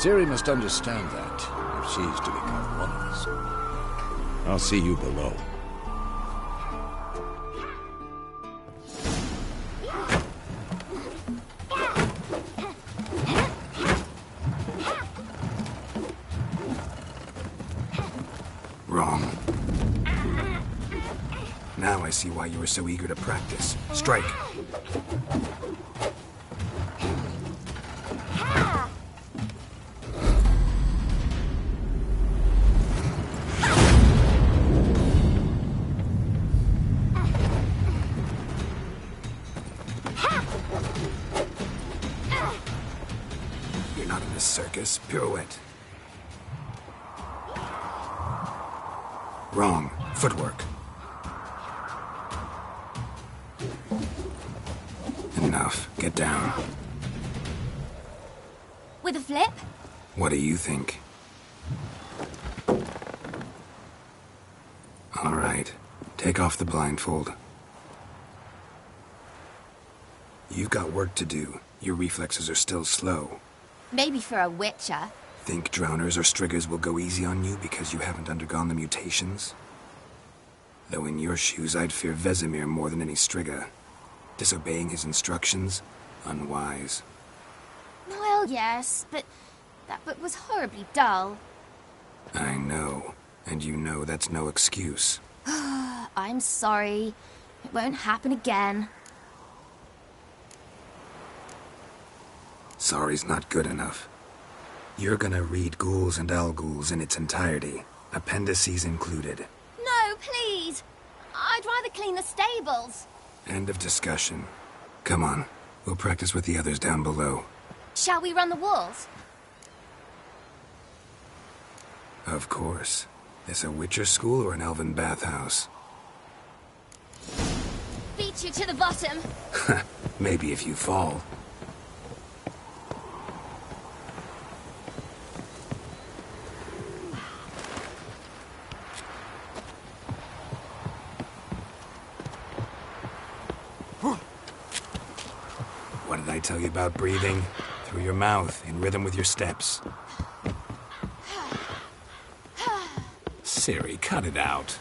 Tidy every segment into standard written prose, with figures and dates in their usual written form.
Ciri must understand that, if she's to become one of us. I'll see you below. Wrong. Now I see why you were so eager to practice. Strike. You're not in this circus. Pirouette. Wrong. Footwork. Enough. Get down. With a flip? What do you think? All right. Take off the blindfold. You've got work to do. Your reflexes are still slow. Maybe for a witcher. Think drowners or striggers will go easy on you because you haven't undergone the mutations? Though in your shoes, I'd fear Vesemir more than any strigger. Disobeying his instructions? Unwise. Well, yes, but that book was horribly dull. I know. And you know that's no excuse. I'm sorry. It won't happen again. Sorry's not good enough. You're gonna read Ghouls and Al-Ghouls in its entirety, appendices included. No, please! I'd rather clean the stables. End of discussion. Come on, we'll practice with the others down below. Shall we run the walls? Of course. This a Witcher school or an elven bathhouse? Beat you to the bottom. Maybe if you fall. What did I tell you about breathing? Through your mouth, in rhythm with your steps. Ciri, cut it out.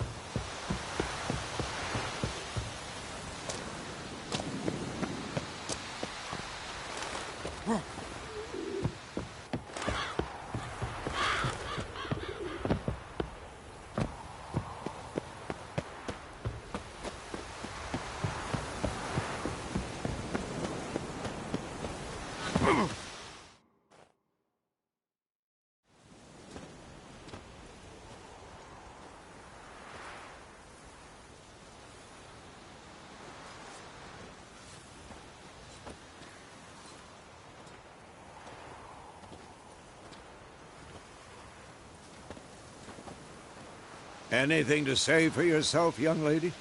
Anything to say for yourself, young lady?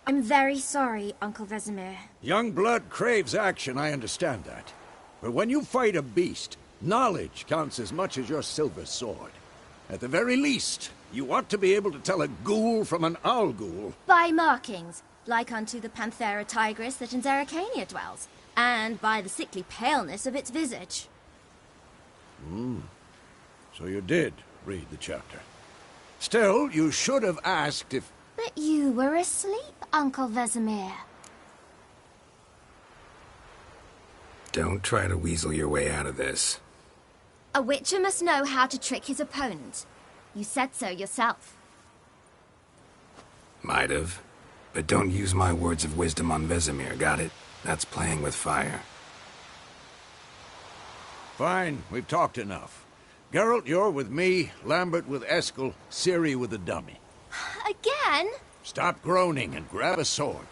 I'm very sorry, Uncle Vesemir. Young blood craves action, I understand that. But when you fight a beast, knowledge counts as much as your silver sword. At the very least, you ought to be able to tell a ghoul from an owl-ghoul. By markings, like unto the Panthera tigris that in Zerrikania dwells, and by the sickly paleness of its visage. So you did read the chapter. Still, you should have asked if... But you were asleep, Uncle Vesemir. Don't try to weasel your way out of this. A witcher must know how to trick his opponent. You said so yourself. Might have. But don't use my words of wisdom on Vesemir, got it? That's playing with fire. Fine, we've talked enough. Geralt, you're with me, Lambert with Eskel, Ciri with the dummy. Again? Stop groaning and grab a sword.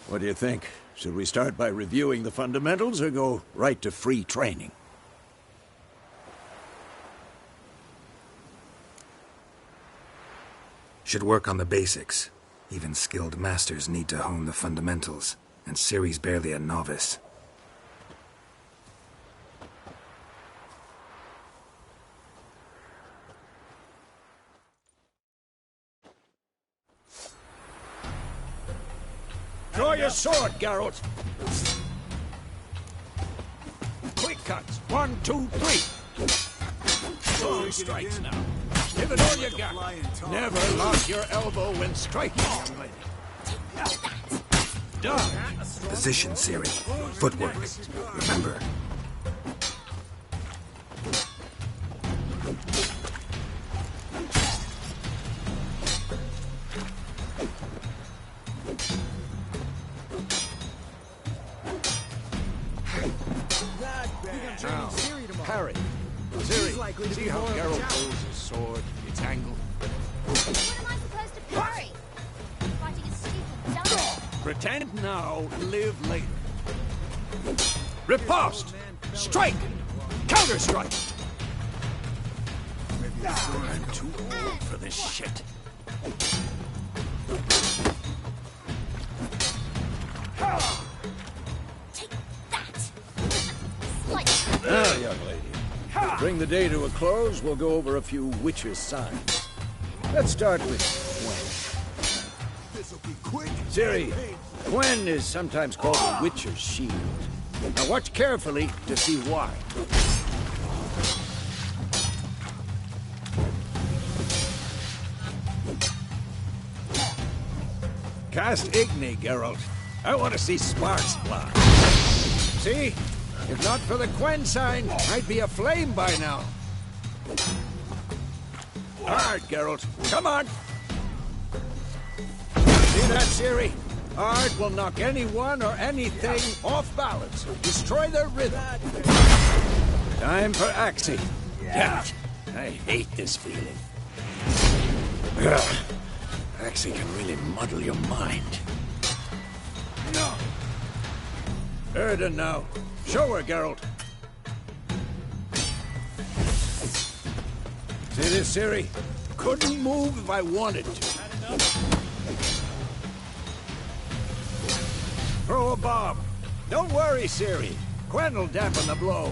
What do you think? Should we start by reviewing the fundamentals or go right to free training? Should work on the basics. Even skilled masters need to hone the fundamentals, and Ciri's barely a novice. Draw your your sword, Geralt. Quick cuts. 1, 2, 3. Strong strikes now. Give it all you got. Never lock your elbow when striking, young lady. Done. Position, Ciri. Footwork. Remember. Now, parry. Ciri, see how Geralt holds his sword, its angle? What am I supposed to parry? Fighting a stupid dumb. Pretend now, live later. Riposte! Strike! Counter-strike! I'm too old for this shit. Take that! Like Now, young lady, to bring the day to a close, we'll go over a few witches' signs. Let's start with Quen. This'll be quick. Ciri, Quen is sometimes called a witcher's shield. Now watch carefully to see why. Cast Igni, Geralt. I want to see sparks fly. See? If not for the Quen sign, I'd be aflame by now. Hard, Geralt. Come on! See that, Ciri? Art will knock anyone or anything off balance. Destroy their rhythm. Time for Axii. Damn it. I hate this feeling. Ugh. Axii can really muddle your mind. No. Erden now. Show her, Geralt. See this, Ciri? Couldn't move if I wanted to. Throw a bomb. Don't worry, Ciri. Quen will dampen the blow.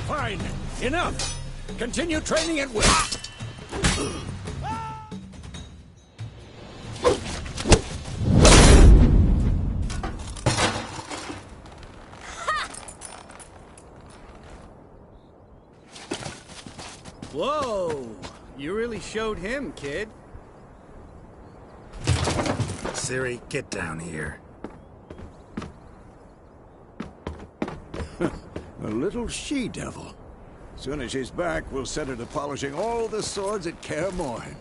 Fine. Enough. Continue training at will. Whoa! You really showed him, kid. Ciri, get down here. A little she-devil. Soon as she's back, we'll set her to polishing all the swords at Kaer Morhen.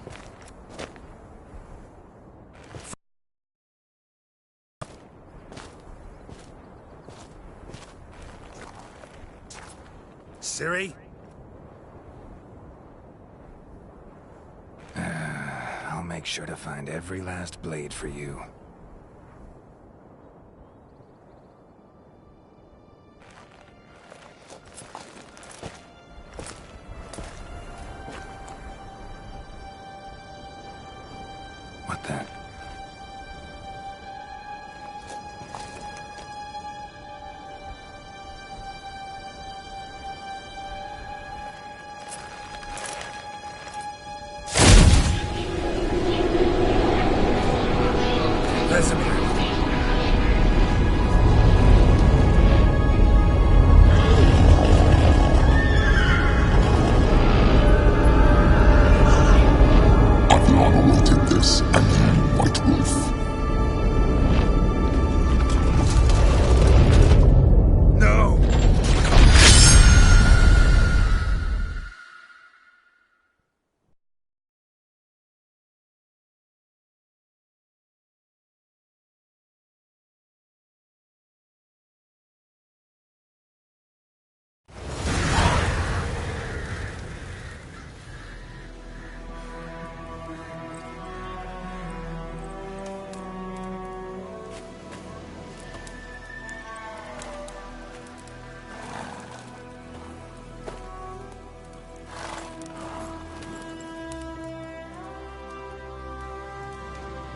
Ciri? I'll make sure to find every last blade for you. What then? Vesemir. I've long awaited this, and you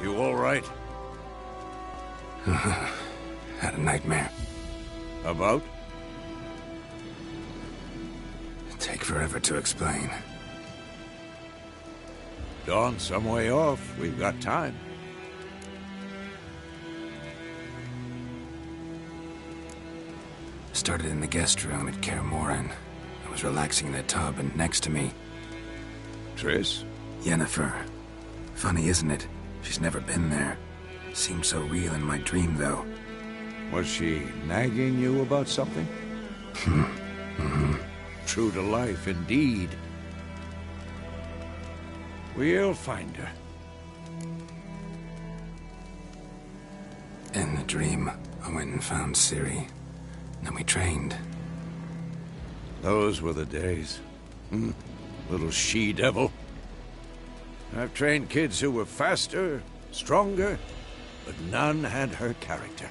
You all right? Had a nightmare. About? Take forever to explain. Dawn's some way off. We've got time. Started in the guest room at Kaer Morhen. I was relaxing in a tub, and next to me, Triss? Yennefer. Funny, isn't it? She's never been there. Seemed so real in my dream, though. Was she nagging you about something? True to life, indeed. We'll find her. In the dream, I went and found Ciri. Then we trained. Those were the days. Little she-devil. I've trained kids who were faster, stronger, but none had her character.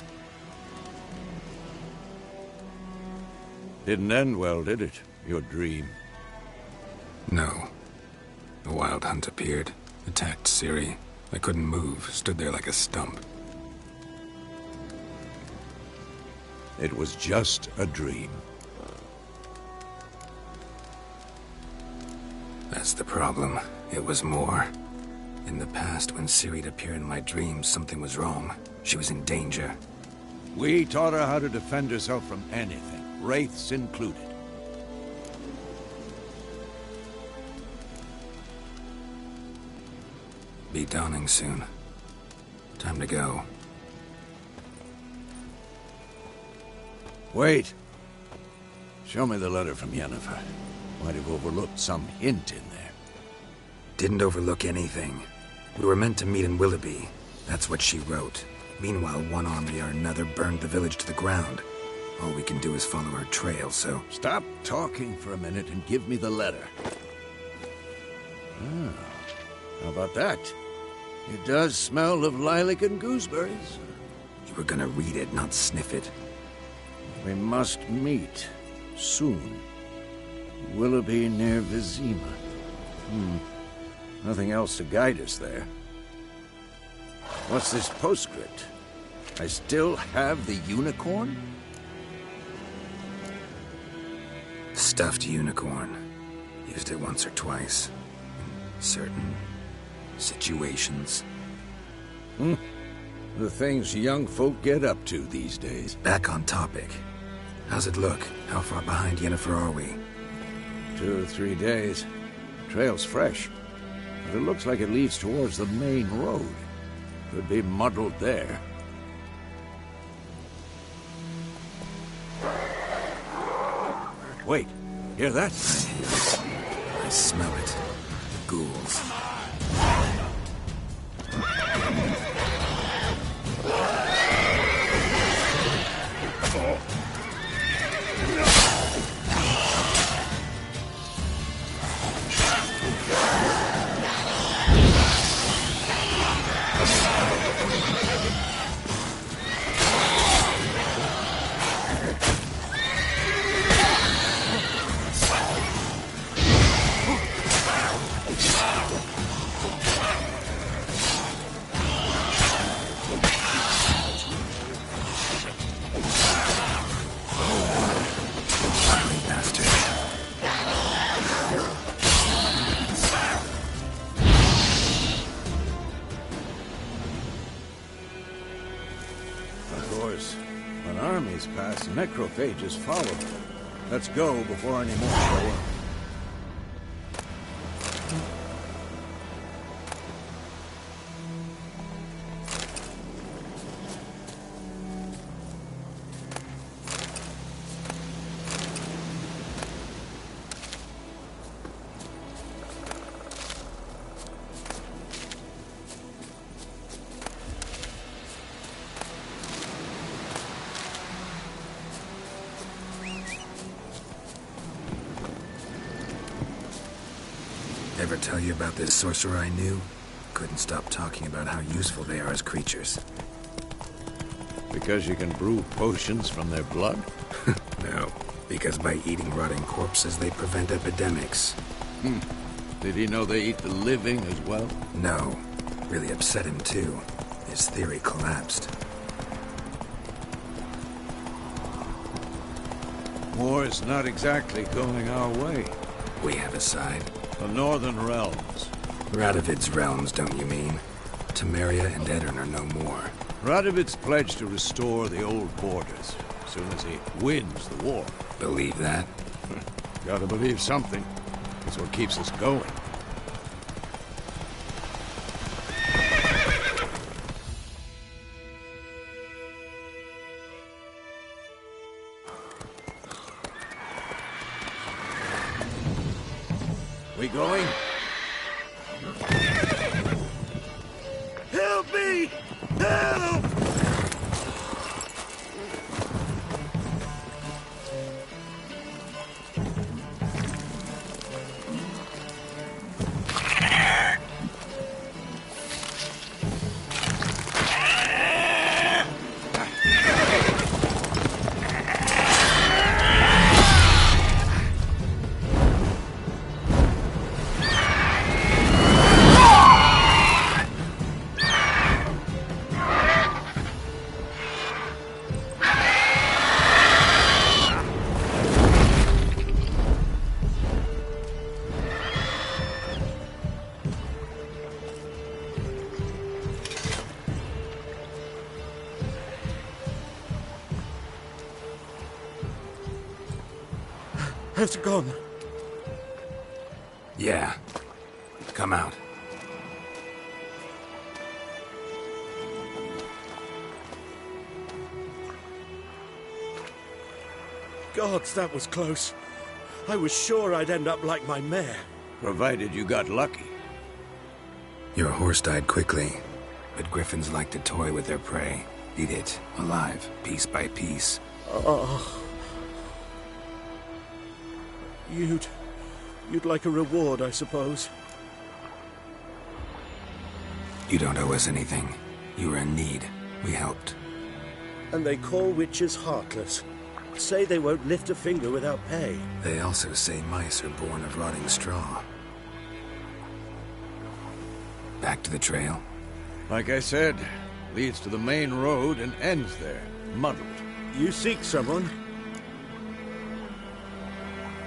Didn't end well, did it? Your dream? No. The Wild Hunt appeared, attacked Ciri. I couldn't move, stood there like a stump. It was just a dream. That's the problem. It was more. In the past, when Ciri'd appear in my dreams, something was wrong. She was in danger. We taught her how to defend herself from anything, wraiths included. Be dawning soon. Time to go. Wait. Show me the letter from Yennefer. Might have overlooked some hint in there. Didn't overlook anything. We were meant to meet in Willoughby. That's what she wrote. Meanwhile, one army or another burned the village to the ground. All we can do is follow her trail, so... Stop talking for a minute and give me the letter. How about that? It does smell of lilac and gooseberries. You were gonna read it, not sniff it. We must meet. Soon. Willoughby near Vizima. Nothing else to guide us there. What's this postscript? I still have the unicorn? Stuffed unicorn. Used it once or twice. In certain situations. The things young folk get up to these days. Back on topic. How's it look? How far behind Yennefer are we? 2 or 3 days. Trail's fresh. But it looks like it leads towards the main road. Could be muddled there. Wait, hear that? I hear it. I smell it. Ghouls. Necrophages follow. Let's go before any more show up. Ever tell you about this sorcerer I knew? Couldn't stop talking about how useful they are as creatures. Because you can brew potions from their blood? No, because by eating rotting corpses, they prevent epidemics. Did he know they eat the living as well? No, Really upset him, too. His theory collapsed. War's not exactly going our way. We have a side. The Northern Realms. Radovid's realms, don't you mean? Temeria and Edirn are no more. Radovid's pledged to restore the old borders as soon as he wins the war. Believe that? Gotta believe something. That's what keeps us going. We going? Help me! Help! Has it gone? Yeah. Come out. Gods, that was close. I was sure I'd end up like my mare. Provided you got lucky. Your horse died quickly, but griffins like to toy with their prey. Eat it, alive, piece by piece. Oh. You'd like a reward, I suppose. You don't owe us anything. You were in need. We helped. And they call witches heartless. Say they won't lift a finger without pay. They also say mice are born of rotting straw. Back to the trail? Like I said, leads to the main road and ends there, muddled. You seek someone?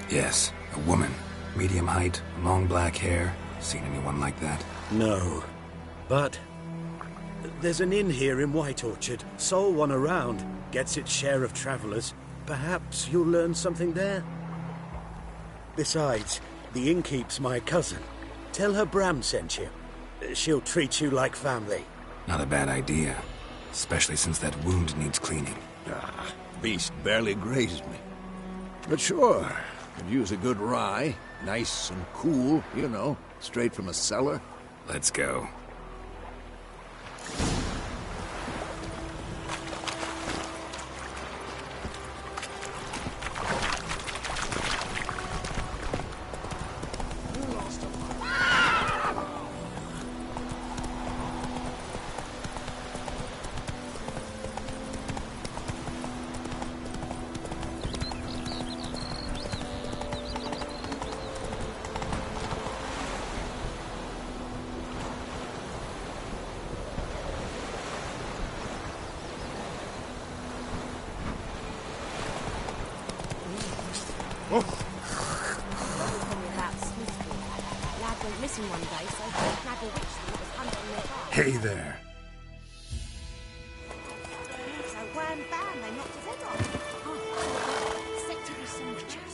Yes, a woman. Medium height, long black hair. Seen anyone like that? No. But there's an inn here in White Orchard. Sole one around. Gets its share of travelers. Perhaps you'll learn something there? Besides, the innkeep's my cousin. Tell her Bram sent you. She'll treat you like family. Not a bad idea. Especially since that wound needs cleaning. Beast barely grazed me. But sure, could use a good rye. Nice and cool, you know, straight from a cellar. Let's go. Hey there. So wham bam, they knocked his head off. Oh, set to be sandwiches.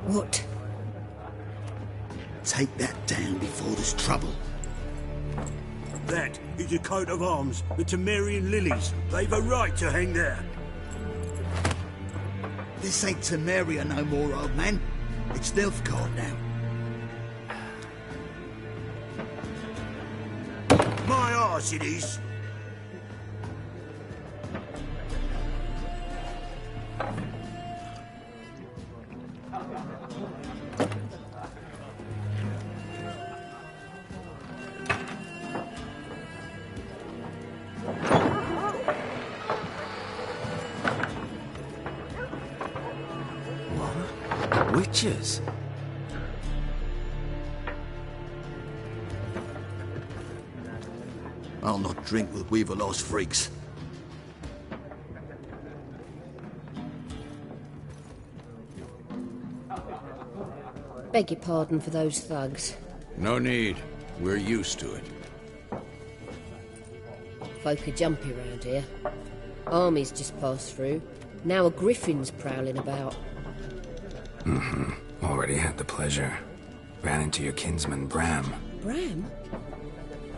What? Take that down before there's trouble. That is a coat of arms, the Temerian lilies. They've a right to hang there. This ain't Temeria no more, old man. It's Nilfgaard now. My arse it is. Witches? I'll not drink with Weaverlost freaks. Beg your pardon for those thugs. No need. We're used to it. Folk are jumpy round here. Armies just passed through. Now a griffin's prowling about. Already had the pleasure. Ran into your kinsman, Bram. Bram?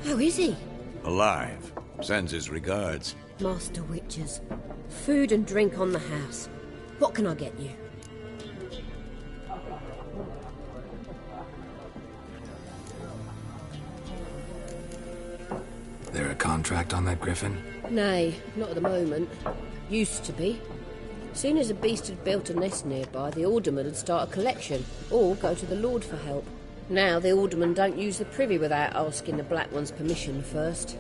How is he? Alive. Sends his regards. Master Witches. Food and drink on the house. What can I get you? There a contract on that griffin? Nay, not at the moment. Used to be. Soon as a beast had built a nest nearby, the alderman would start a collection, or go to the Lord for help. Now the alderman don't use the privy without asking the Black One's permission first.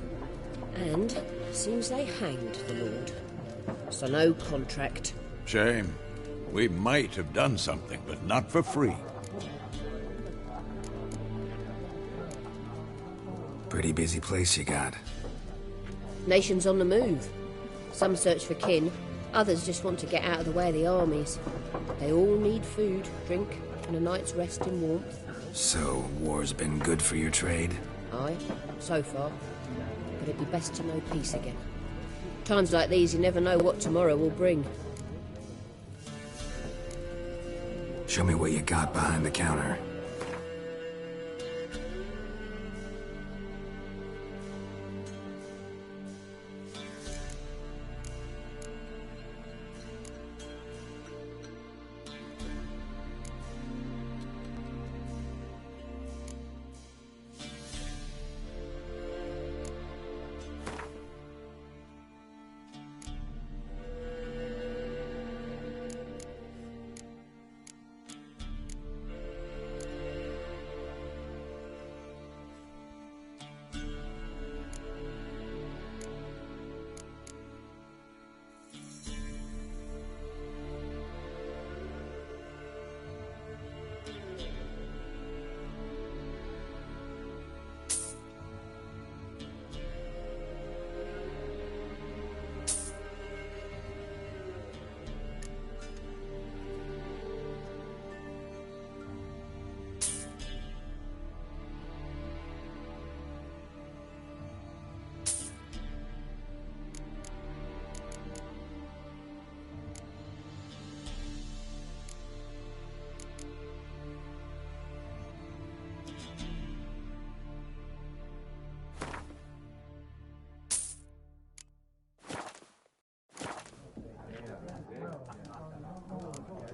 And seems they hanged the Lord. So no contract. Shame. We might have done something, but not for free. Pretty busy place you got. Nations on the move. Some search for kin, others just want to get out of the way of the armies. They all need food, drink, and a night's rest in warmth. So, war's been good for your trade? Aye, so far. But it'd be best to know peace again. Times like these, you never know what tomorrow will bring. Show me what you got behind the counter.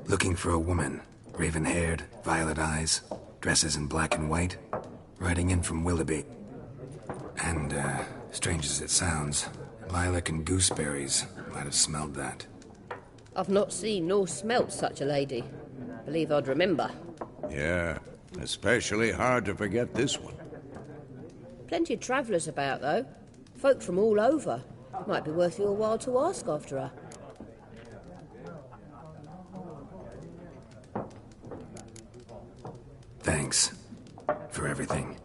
Looking for a woman. Raven-haired, violet eyes, dresses in black and white. Riding in from Willoughby. And, strange as it sounds, lilac and gooseberries. Might have smelled that. I've not seen nor smelt such a lady. Believe I'd remember. Yeah, especially hard to forget this one. Plenty of travellers about, though. Folk from all over. Might be worth your while to ask after her. Thanks. For everything.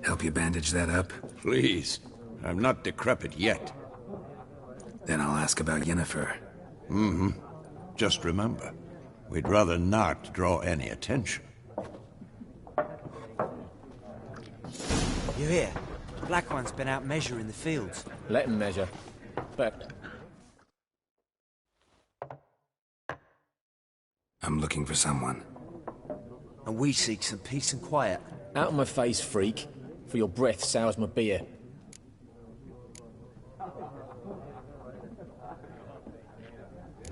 Help you bandage that up? Please. I'm not decrepit yet. Then I'll ask about Yennefer. Mm-hmm. Just remember, we'd rather not draw any attention. You hear? Black One's been out measuring the fields. Let him measure. But I'm looking for someone. And we seek some peace and quiet. Out of my face, freak. For your breath sours my beer.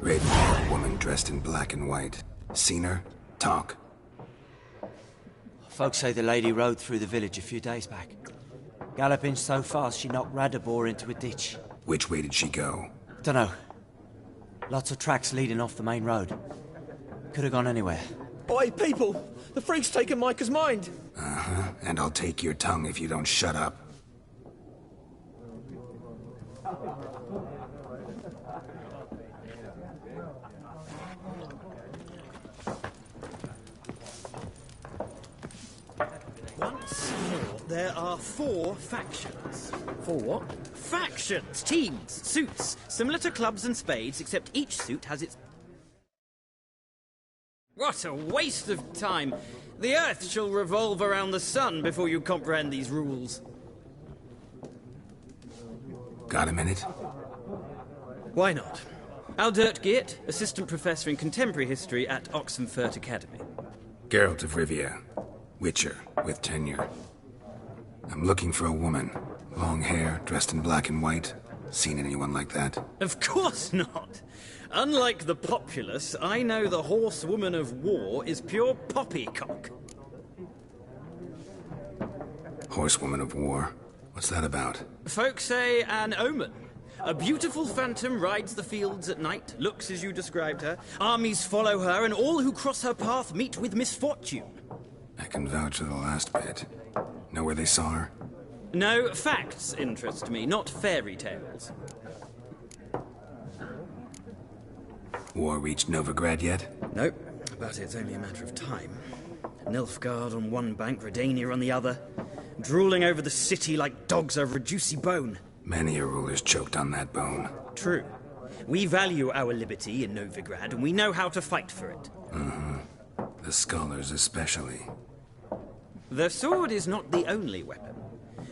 Raven-haired woman dressed in black and white. Seen her? Talk. Folks say the lady rode through the village a few days back. Galloping so fast she knocked Radabor into a ditch. Which way did she go? Dunno. Lots of tracks leading off the main road. Could have gone anywhere. Oi, people! The freak's taken Micah's mind! Uh-huh, and I'll take your tongue if you don't shut up. Once more, there are 4 factions. 4 what? Factions! Teams! Suits! Similar to clubs and spades, except each suit has its... What a waste of time! The Earth shall revolve around the sun before you comprehend these rules. Got a minute? Why not? Aldert Geert, Assistant Professor in Contemporary History at Oxenfurt Academy. Geralt of Rivia. Witcher, with tenure. I'm looking for a woman. Long hair, dressed in black and white. Seen anyone like that? Of course not! Unlike the populace, I know the horsewoman of war is pure poppycock. Horsewoman of war? What's that about? Folk say an omen. A beautiful phantom rides the fields at night, looks as you described her. Armies follow her, and all who cross her path meet with misfortune. I can vouch for the last bit. Know where they saw her? No, facts interest me, not fairy tales. War reached Novigrad yet? Nope, but it's only a matter of time. Nilfgaard on one bank, Redania on the other. Drooling over the city like dogs over a juicy bone. Many a ruler's choked on that bone. True. We value our liberty in Novigrad, and we know how to fight for it. Mm-hmm. The scholars especially. The sword is not the only weapon.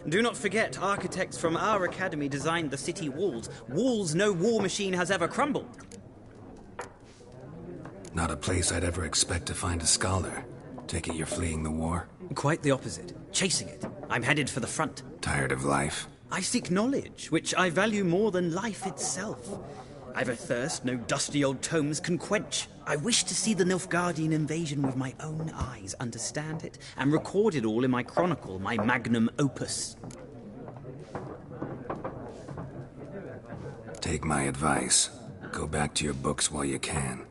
Do not forget, architects from our academy designed the city walls. Walls no war machine has ever crumbled. Not a place I'd ever expect to find a scholar. Take it you're fleeing the war? Quite the opposite. Chasing it. I'm headed for the front. Tired of life? I seek knowledge, which I value more than life itself. I've a thirst no dusty old tomes can quench. I wish to see the Nilfgaardian invasion with my own eyes, understand it, and record it all in my chronicle, my magnum opus. Take my advice. Go back to your books while you can.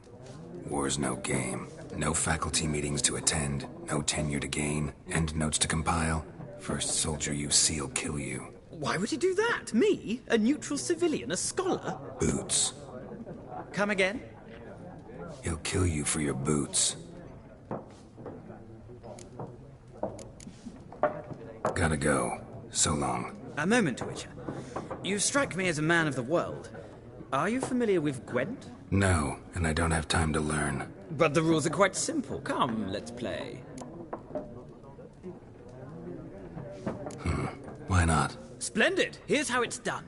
War's no game. No faculty meetings to attend, no tenure to gain, end notes to compile. First soldier you see will kill you. Why would he do that? Me? A neutral civilian? A scholar? Boots. Come again? He'll kill you for your boots. Gotta go. So long. A moment, Witcher. You strike me as a man of the world. Are you familiar with Gwent? No, and I don't have time to learn. But the rules are quite simple. Come, let's play. Why not? Splendid! Here's how it's done.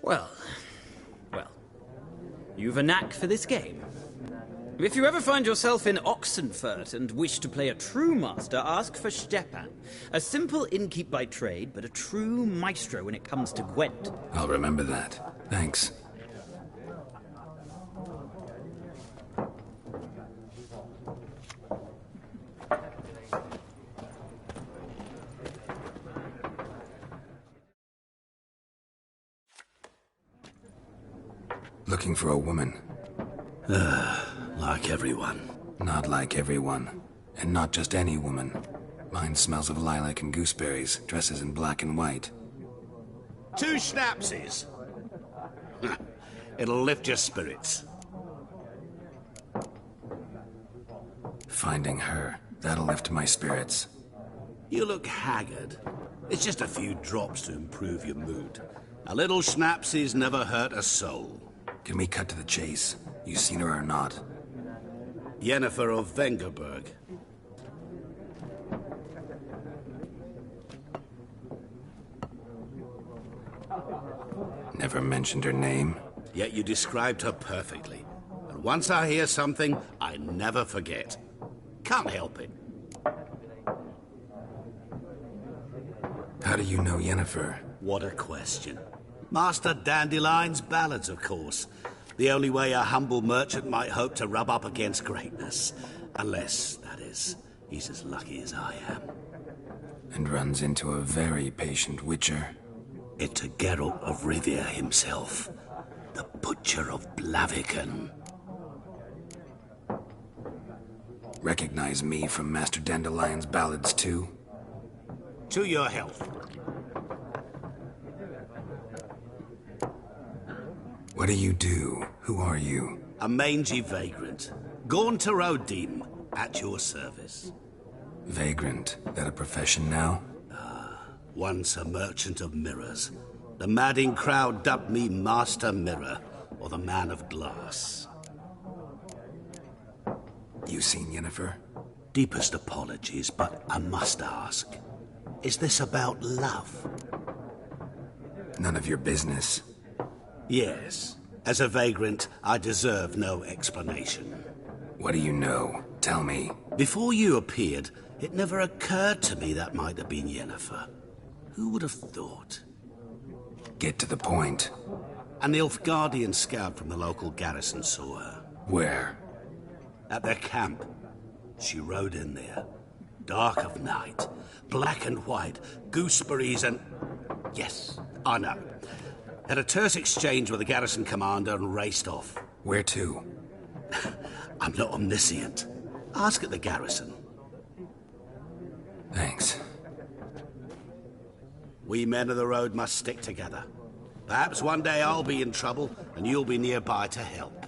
Well, you've a knack for this game. If you ever find yourself in Oxenfurt and wish to play a true master, ask for Stepan. A simple innkeep by trade, but a true maestro when it comes to Gwent. I'll remember that. Thanks. Looking for a woman. Like everyone. Not like everyone. And not just any woman. Mine smells of lilac and gooseberries, dresses in black and white. 2 schnapsies. It'll lift your spirits. Finding her, that'll lift my spirits. You look haggard. It's just a few drops to improve your mood. A little schnapsies never hurt a soul. Can we cut to the chase? You seen her or not? Yennefer of Vengerberg. Never mentioned her name. Yet you described her perfectly. And once I hear something, I never forget. Can't help it. How do you know Yennefer? What a question. Master Dandelion's ballads, of course. The only way a humble merchant might hope to rub up against greatness. Unless, that is, he's as lucky as I am. And runs into a very patient witcher. It's Geralt of Rivia himself. The Butcher of Blaviken. Recognize me from Master Dandelion's ballads, too? To your health. What do you do? Who are you? A mangy vagrant. Gaunter O'Dim, at your service. Vagrant? That a profession now? Once a merchant of mirrors. The madding crowd dubbed me Master Mirror, or the Man of Glass. You seen Yennefer? Deepest apologies, but I must ask. Is this about love? None of your business. Yes. As a vagrant, I deserve no explanation. What do you know? Tell me. Before you appeared, it never occurred to me that might have been Yennefer. Who would have thought? Get to the point. A Nilfgaardian scout from the local garrison saw her. Where? At their camp. She rode in there. Dark of night. Black and white. Gooseberries and... Yes, I know. Had a terse exchange with the garrison commander and raced off. Where to? I'm not omniscient. Ask at the garrison. Thanks. We men of the road must stick together. Perhaps one day I'll be in trouble and you'll be nearby to help.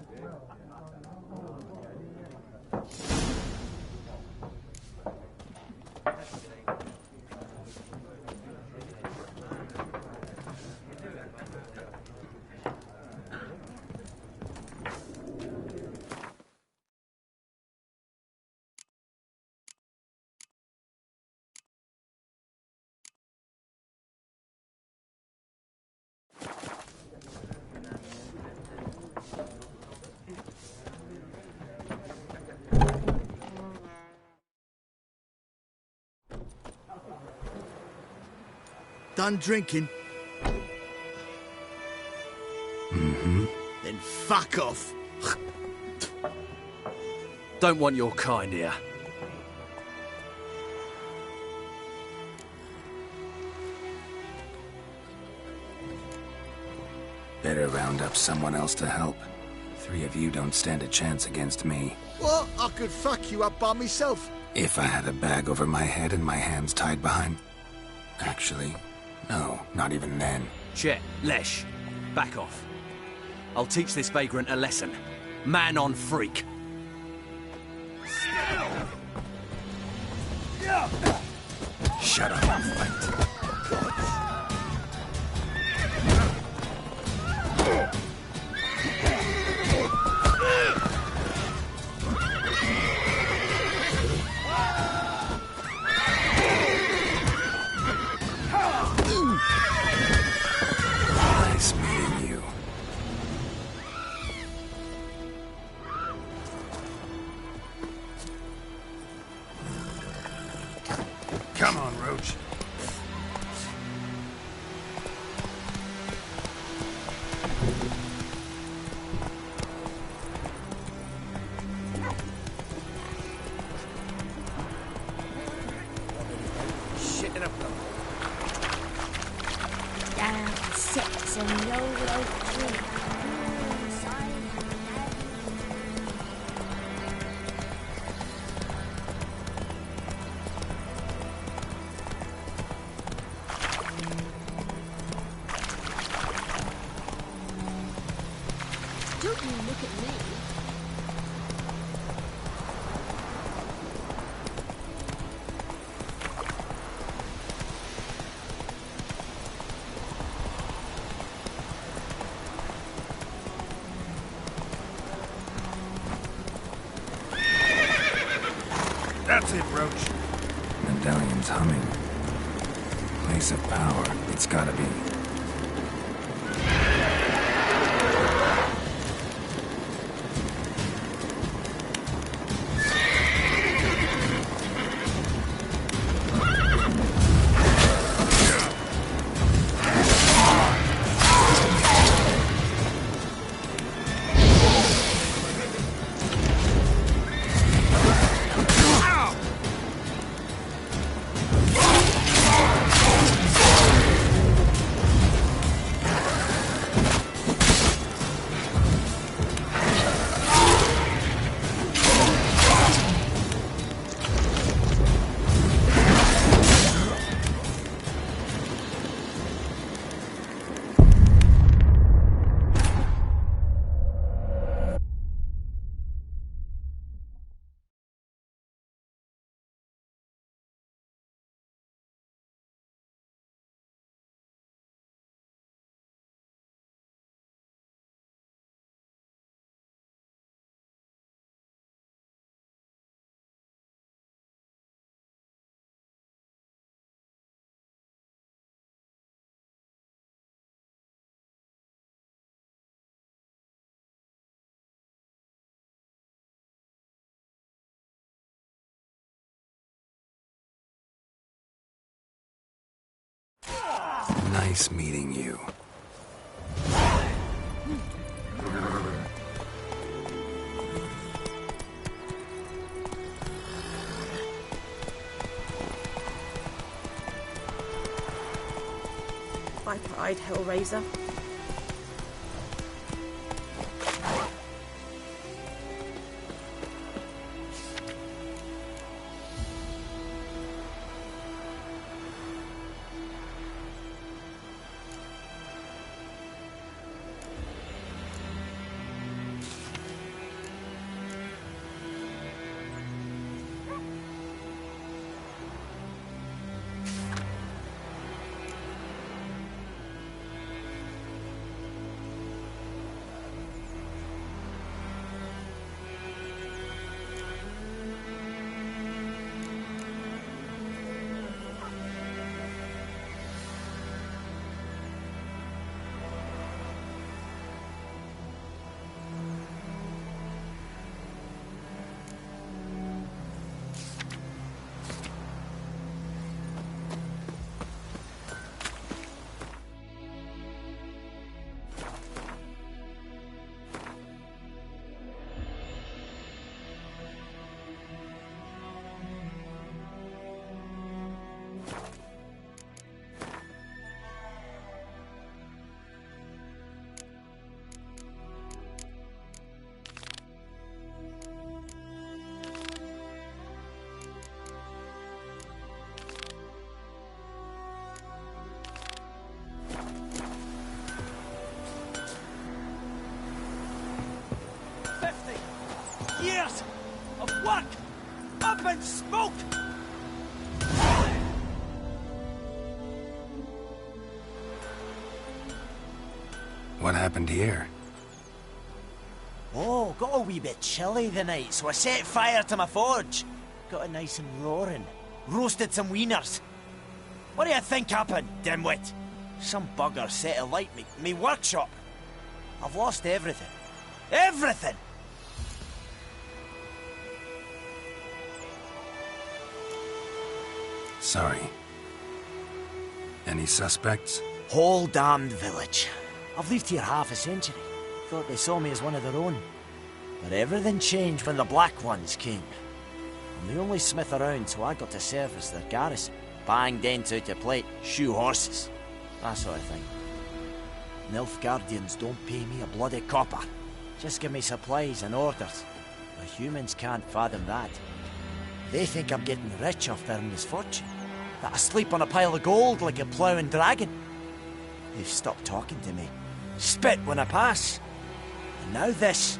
Done drinking? Mm-hmm. Then fuck off. Don't want your kind here. Better round up someone else to help. 3 of you don't stand a chance against me. What? I could fuck you up by myself. If I had a bag over my head and my hands tied behind... Actually, no, not even then. Chet, Lesh, back off. I'll teach this vagrant a lesson. Man on freak. Shut up and fight. Nice meeting you. some noble oak tree. Silent and heavy. Don't you look at me. That's it, Roach. Medallion's humming. Place of power, it's gotta be. Nice meeting you. Viper-eyed Hellraiser. Years of work up in smoke! What happened here? Oh, got a wee bit chilly the night, so I set fire to my forge. Got it nice and roaring. Roasted some wieners. What do you think happened, dimwit? Some bugger set alight me workshop. I've lost everything. Everything! Sorry. Any suspects? Whole damned village. I've lived here half a century. Thought they saw me as one of their own. But everything changed when the Black Ones came. I'm the only smith around, so I got to service their garrison. Bang dents out your plate, shoe horses. That sort of thing. Nilfgaardians don't pay me a bloody copper. Just give me supplies and orders. The humans can't fathom that. They think I'm getting rich off their misfortune. That I sleep on a pile of gold like a ploughing dragon. They've stopped talking to me. Spit when I pass. And now this.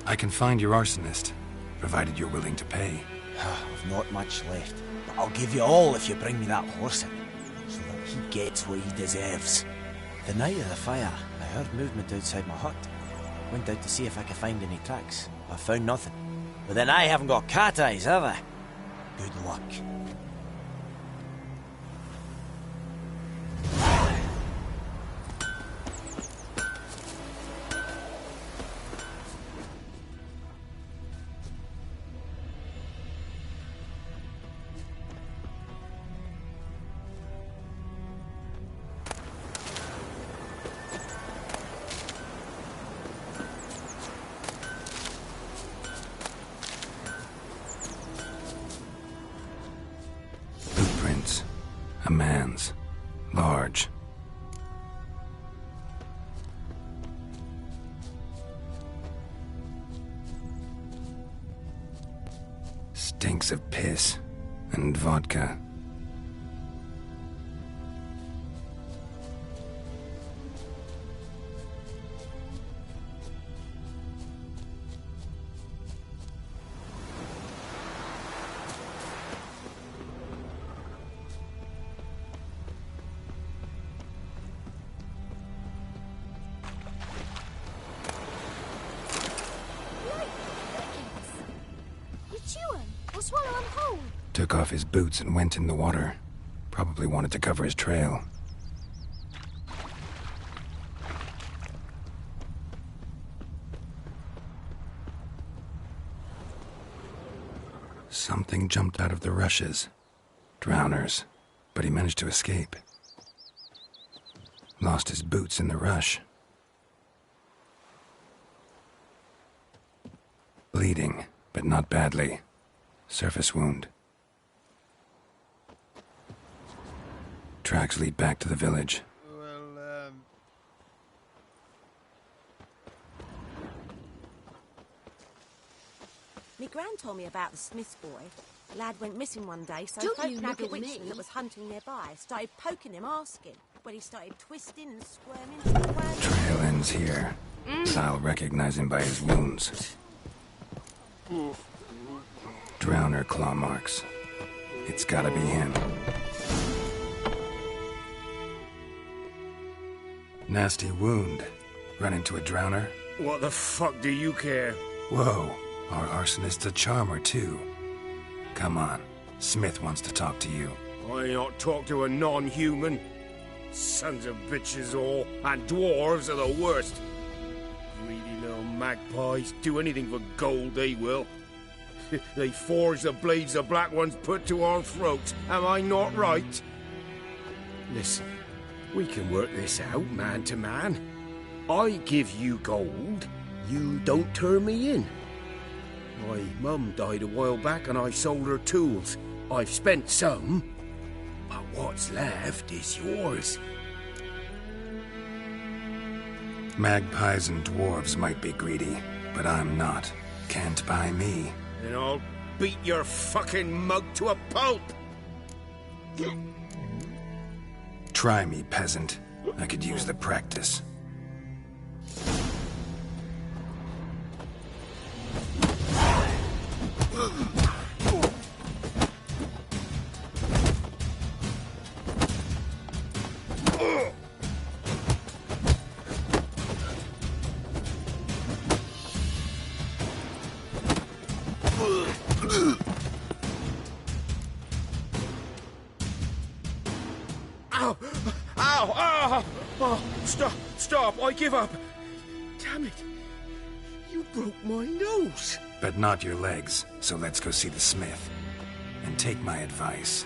I can find your arsonist, provided you're willing to pay. I've not much left, but I'll give you all if you bring me that horse in, so that he gets what he deserves. The night of the fire, I heard movement outside my hut. Went out to see if I could find any tracks. I found nothing. But then I haven't got cat eyes, have I? Good luck. A man's. Large. Stinks of piss and vodka. Took off his boots and went in the water. Probably wanted to cover his trail. Something jumped out of the rushes. Drowners. But he managed to escape. Lost his boots in the rush. Bleeding, but not badly. Surface wound. Tracks lead back to the village. Me gran told me about the Smith's boy. The lad went missing one day, so Don't folk you nabbed a look at witchman me. that was hunting nearby. Started poking him, asking. But he started twisting and squirming. Trail ends here. But I'll recognize him by his wounds. Drowner claw marks. It's gotta be him. Nasty wound. Run into a drowner? What the fuck do you care? Whoa, our arsonist's a charmer too. Come on, Smith wants to talk to you. I not talk to a non-human. Sons of bitches all, and dwarves are the worst. Greedy little magpies, do anything for gold they will. They forge the blades the black ones put to our throats, am I not right? Listen, we can work this out man to man. I give you gold, you don't turn me in. My mum died a while back and I sold her tools. I've spent some, but what's left is yours. Magpies and dwarves might be greedy, but I'm not. Can't buy me. Then I'll beat your fucking mug to a pulp! Try me, peasant. I could use the practice. Ow! Ow! Ow! Oh, stop! Stop! I give up! Damn it! You broke my nose! But not your legs, so let's go see the smith. And take my advice.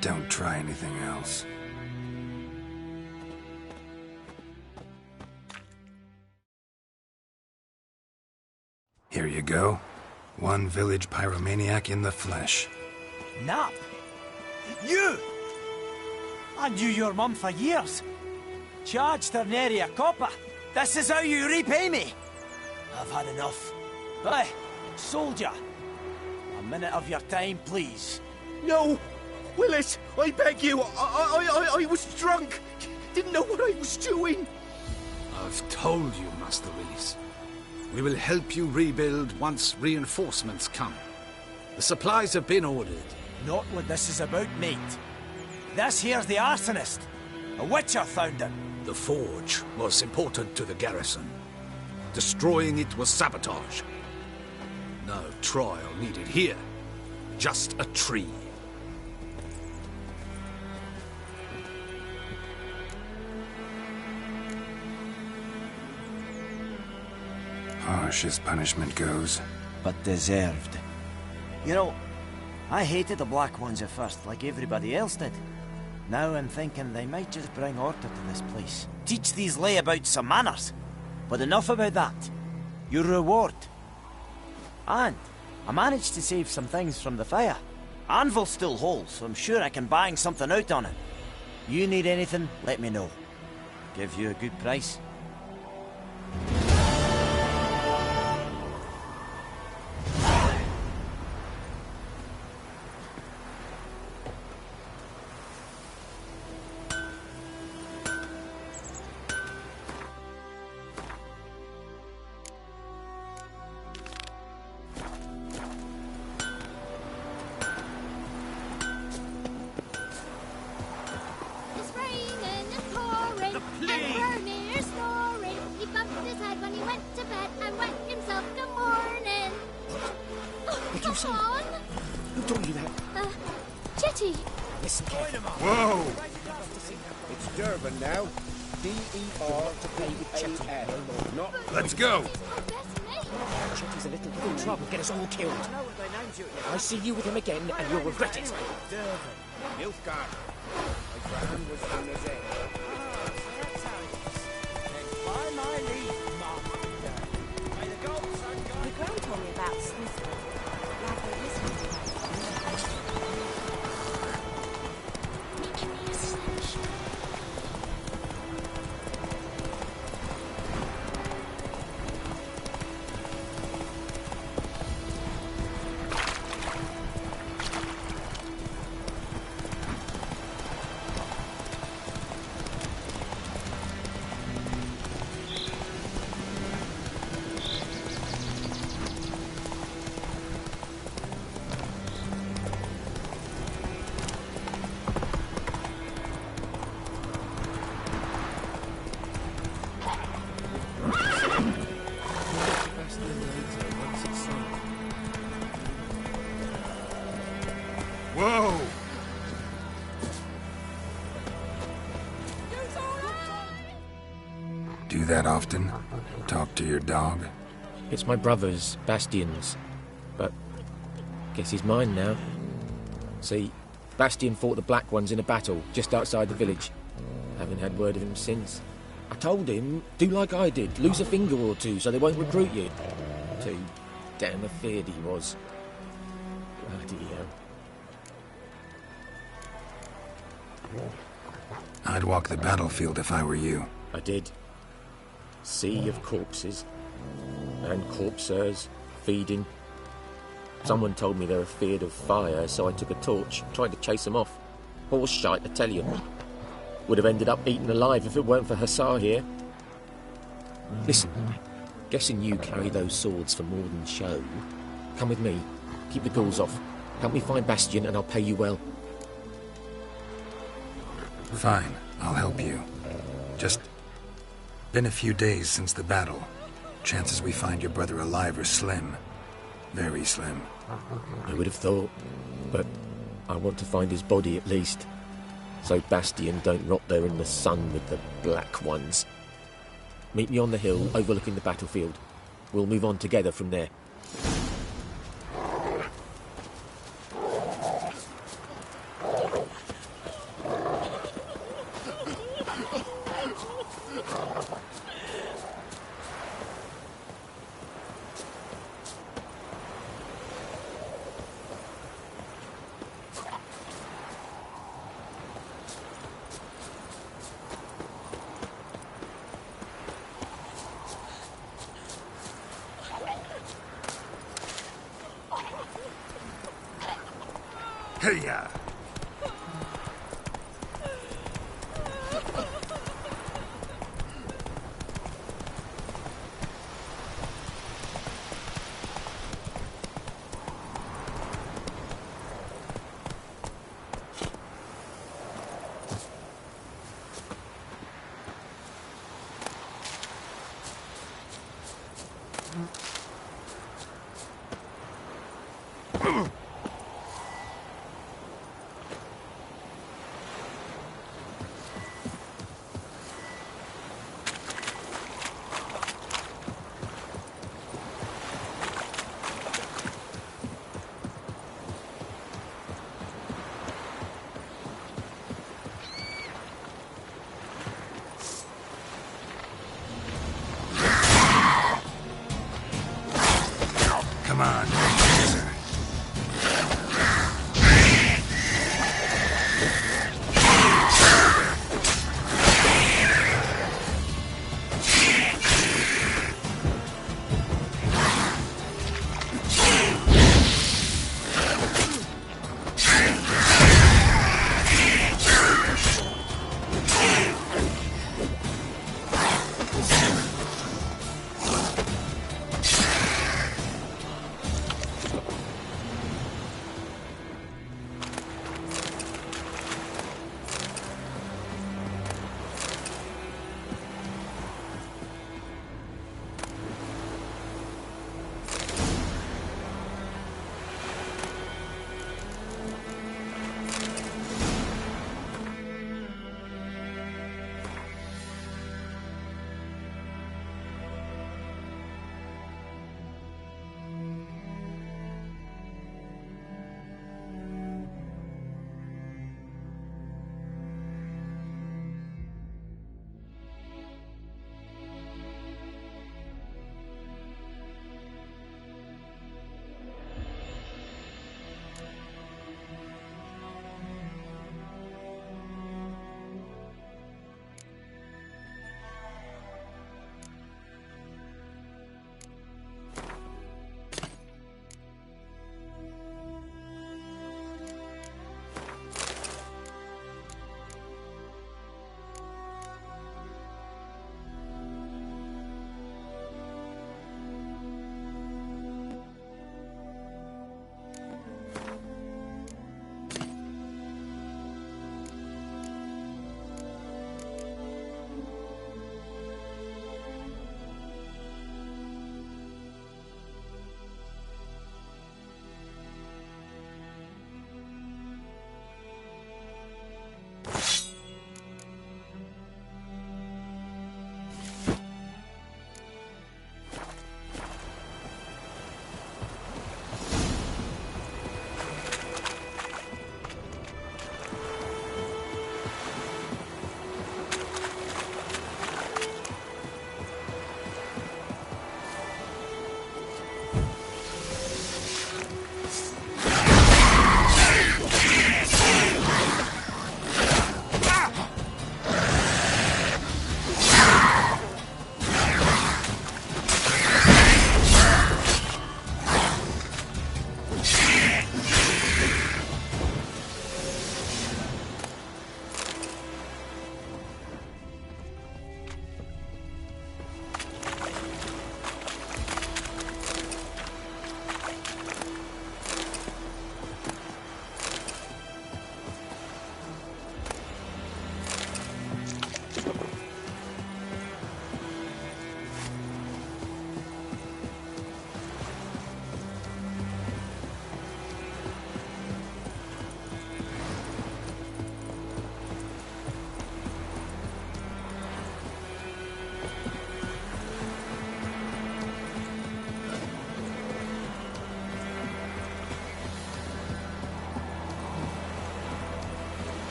Don't try anything else. Here you go. One village pyromaniac in the flesh. Nap! You! I knew your mum for years. Charged her nary a copper. This is how you repay me. I've had enough. Hey, soldier. A minute of your time, please. No! Willis, I beg you. I was drunk. Didn't know what I was doing. I've told you, Master Willis. We will help you rebuild once reinforcements come. The supplies have been ordered. Not what this is about, mate. This here's the arsonist. A witcher found him. The forge was important to the garrison. Destroying it was sabotage. No trial needed here. Just a tree. Harsh as punishment goes. But deserved. You know, I hated the Black Ones at first, like everybody else did. Now I'm thinking they might just bring order to this place. Teach these layabouts some manners. But enough about that. Your reward. And I managed to save some things from the fire. Anvil's still whole, so I'm sure I can bang something out on it. You need anything, let me know. Give you a good price. It's raining and pouring, and Bernier's snoring. He bumped his head when he went to bed and wet himself good morning. What'd you say? Come on. Who told you that? Chitty. Listen carefully. Whoa! It's Durban now. D-E-R-P-A-N. Not. Let's go! Chetty's a little bit in trouble. Get us all killed. I see you with him again, and you'll regret it. Durban. Nilfgaard. My grand was known as it. By my leave, Mum. May the gods The girl told me about Smithfield. Like they listened. Making me a sledge. Whoa! Do that often? Talk to your dog? It's my brother's, Bastion's. But guess he's mine now. See, Bastion fought the Black Ones in a battle just outside the village. Haven't had word of him since. I told him, do like I did, lose a finger or two so they won't recruit you. Too damn afeard he was. Bloody hell. I'd walk the battlefield if I were you. I did. Sea of corpses. And corpsers, feeding. Someone told me they were feared of fire, so I took a torch, tried to chase them off. Horse shite, I tell you. Would have ended up eaten alive if it weren't for Hussar here. Listen, guessing you carry those swords for more than show. Come with me. Keep the ghouls off. Help me find Bastion and I'll pay you well. Fine, I'll help you. Just been a few days since the battle. Chances we find your brother alive are slim. Very slim. I would have thought, but I want to find his body at least. So Bastion don't rot there in the sun with the Black Ones. Meet me on the hill overlooking the battlefield. We'll move on together from there. Hiya!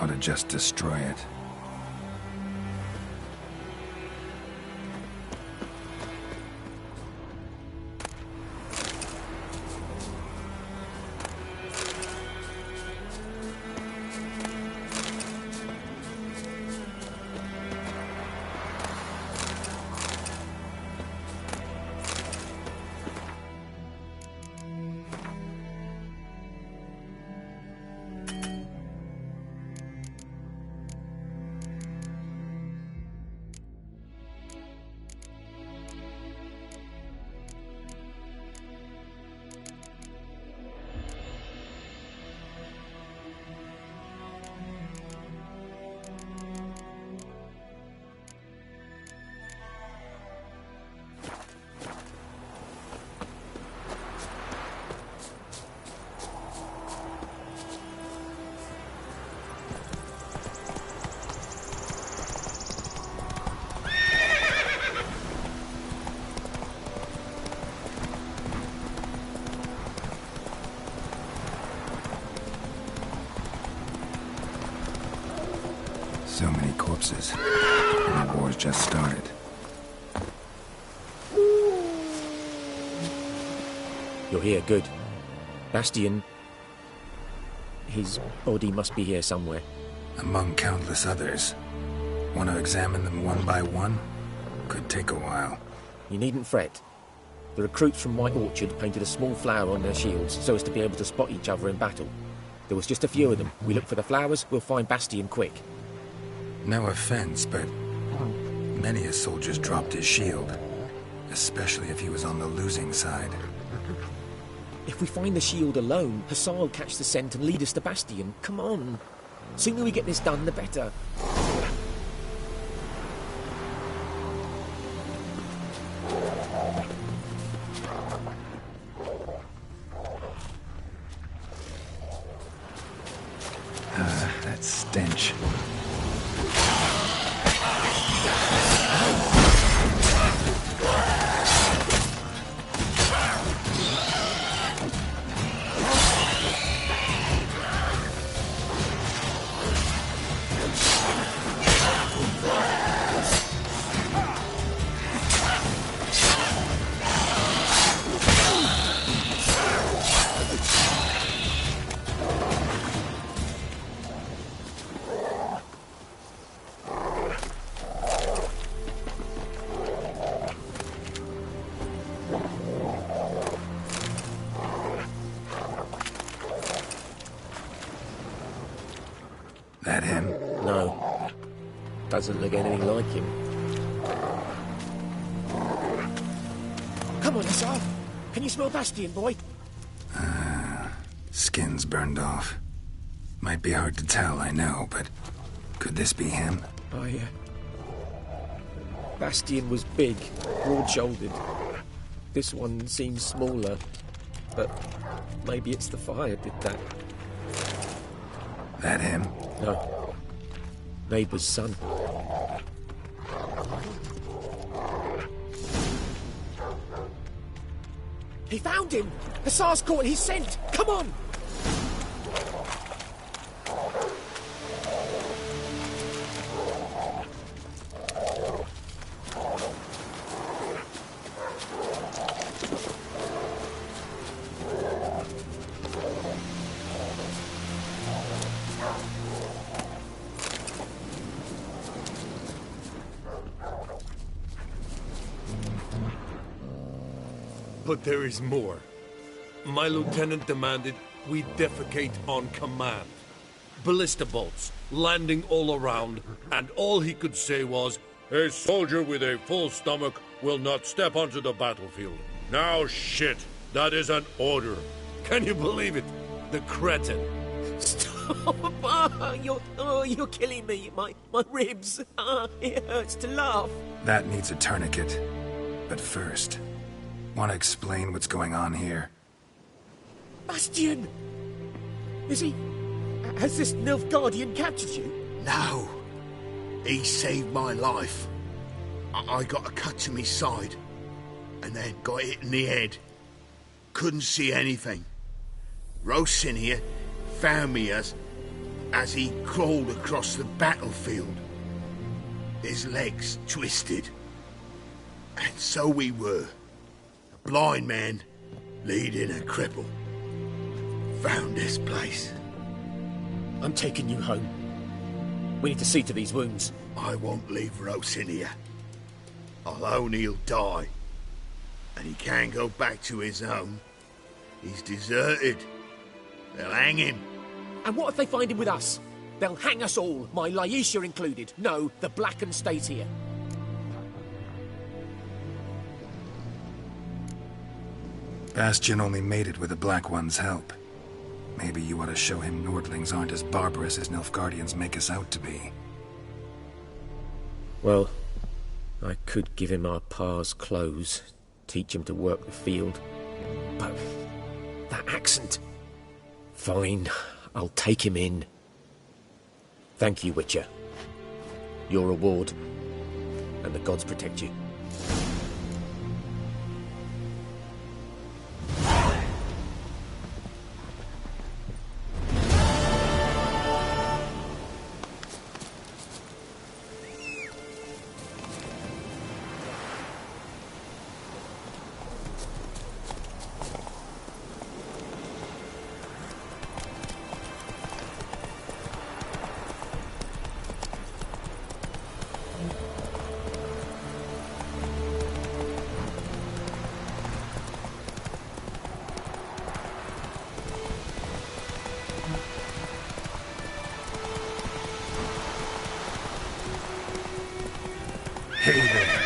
ought to just destroy it. So many corpses. And the war's just started. You're here, good. Bastian... his body must be here somewhere. Among countless others. Want to examine them one by one? Could take a while. You needn't fret. The recruits from White Orchard painted a small flower on their shields so as to be able to spot each other in battle. There was just a few of them. We look for the flowers, we'll find Bastian quick. No offense, but many a soldier's dropped his shield. Especially if he was on the losing side. If we find the shield alone, Hussar will catch the scent and lead us to Bastian. Come on. Sooner we get this done, the better. That stench. That him? No. Doesn't look anything like him. Come on, Hussar. Can you smell Bastian, boy? Skin's burned off. Might be hard to tell, I know, but could this be him? Bastian was big, broad-shouldered. This one seems smaller, but maybe it's the fire did that. That him? No. Neighbour's son. He found him! Hussar's caught his scent! Come on! But there is more. My lieutenant demanded we defecate on command. Ballista bolts, landing all around, and all he could say was, "A soldier with a full stomach will not step onto the battlefield." Now shit, that is an order. Can you believe it? The cretin. Stop! You're killing me. My ribs. It hurts to laugh. That needs a tourniquet. But first, want to explain what's going on here? Bastian! Is he... Has this Nilfgaardian captured you? No. He saved my life. I got a cut to my side, and then got hit in the head. Couldn't see anything. Rosin here found me as as he crawled across the battlefield. His legs twisted. And so we were. A blind man leading a cripple. Found this place. I'm taking you home. We need to see to these wounds. I won't leave Rosinia. I'll own he'll die. And he can't go back to his home. He's deserted. They'll hang him. And what if they find him with us? They'll hang us all, my Laisha included. No, the Blacken stays here. Bastion only made it with the Black One's help. Maybe you ought to show him Nordlings aren't as barbarous as Nilfgaardians make us out to be. Well, I could give him our pa's clothes, teach him to work the field. But that accent... Fine, I'll take him in. Thank you, Witcher. Your reward, and the gods protect you. Hey there.